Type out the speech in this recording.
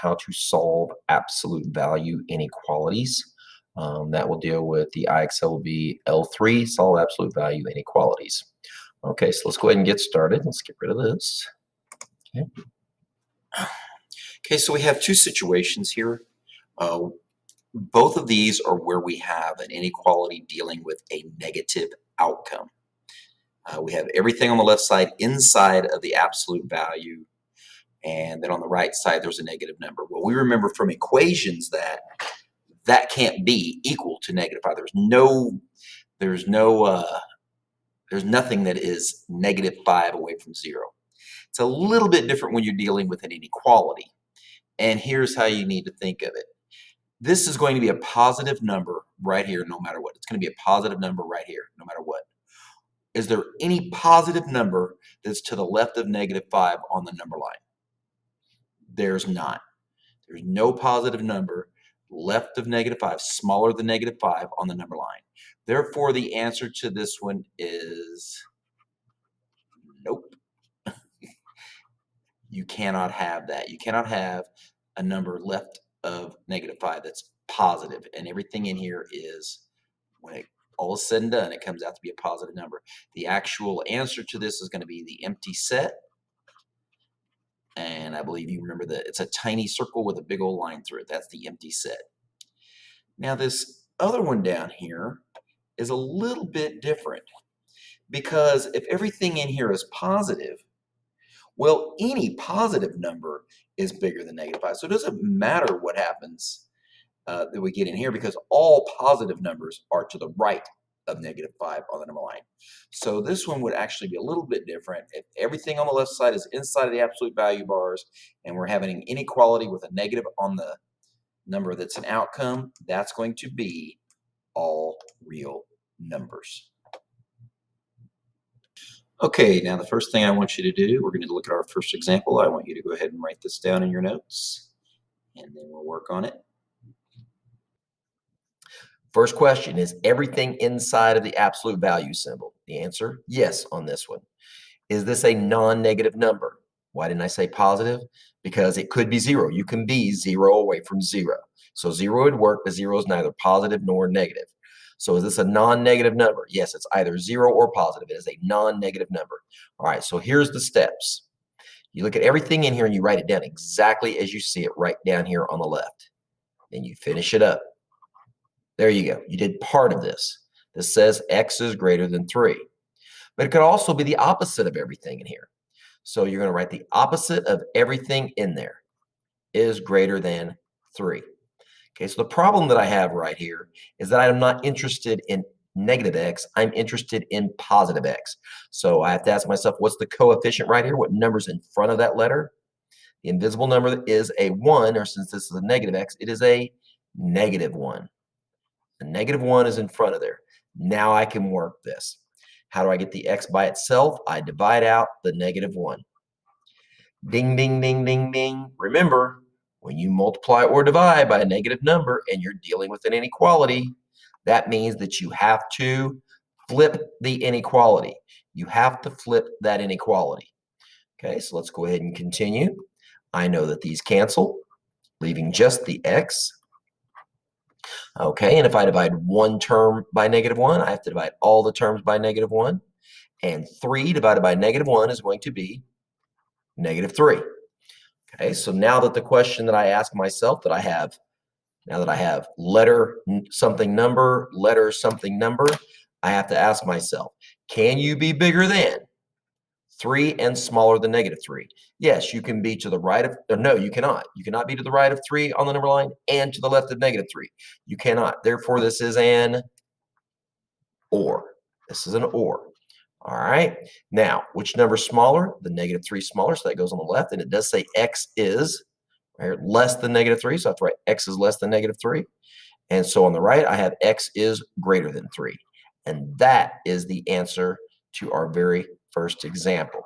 how to solve absolute value inequalities. That will deal with the IXL will be L3, solve absolute value inequalities. Okay, so let's go ahead and get started. Let's get rid of this. Okay, so we have two situations here. Both of these are where we have an inequality dealing with a negative outcome. We have everything on the left side inside of the absolute value, and then on the right side there's a negative number. Well, we remember from equations that that can't be equal to -5. There's nothing that is -5 away from 0. It's a little bit different when you're dealing with an inequality, and here's how you need to think of it. This is going to be a positive number right here no matter what. It's going to be a positive number right here no matter what. Is there any positive number that's to the left of -5 on the number line? There's not. There's no positive number left of -5, smaller than -5 on the number line. Therefore, the answer to this one is nope. You cannot have that. You cannot have a number left of -5 that's positive, and everything in here is, when it all is said and done, it comes out to be a positive number. The actual answer to this is going to be the empty set. And I believe you remember that it's a tiny circle with a big old line through it. That's the empty set. Now this other one down here is a little bit different, because if everything in here is positive, well, any positive number is bigger than -5. So it doesn't matter what happens that we get in here, because all positive numbers are to the right of -5 on the number line. So this one would actually be a little bit different. If everything on the left side is inside of the absolute value bars and we're having an inequality with a negative on the number that's an outcome, that's going to be all real numbers. Okay, now the first thing I want you to do, we're going to look at our first example. I want you to go ahead and write this down in your notes, and then we'll work on it. First question, is everything inside of the absolute value symbol? The answer, yes, on this one. Is this a non-negative number? Why didn't I say positive? Because it could be 0. You can be 0 away from 0. So 0 would work, but 0 is neither positive nor negative. So is this a non-negative number? Yes, it's either 0 or positive. It is a non-negative number. All right, so here's the steps. You look at everything in here and you write it down exactly as you see it right down here on the left. Then you finish it up. There you go. You did part of this. This says x is greater than 3. But it could also be the opposite of everything in here. So you're going to write the opposite of everything in there is greater than 3. Okay, so the problem that I have right here is that I'm not interested in negative x. I'm interested in positive x. So I have to ask myself, what's the coefficient right here? What number's in front of that letter? The invisible number is a 1, or since this is a negative x, it is a -1. The -1 is in front of there. Now I can work this. How do I get the x by itself? I divide out the -1. Ding, ding, ding, ding, ding. Remember, when you multiply or divide by a negative number and you're dealing with an inequality, that means that you have to flip the inequality. You have to flip that inequality. Okay, so let's go ahead and continue. I know that these cancel, leaving just the x. Okay, and if I divide one term by -1, I have to divide all the terms by -1. And 3 divided by -1 is going to be -3. Okay, so now that the question that I ask myself that I have, now that I have letter something number, letter something number, I have to ask myself, can you be bigger than 3 and smaller than -3? Yes, you can be to the right of, or no, you cannot. You cannot be to the right of 3 on the number line and to the left of -3. You cannot. Therefore, this is an or. This is an or. All right. Now, which number is smaller? The -3 is smaller, so that goes on the left. And it does say x is right, less than -3, so I have to write x is less than -3. And so on the right, I have x is greater than 3. And that is the answer to our very first example.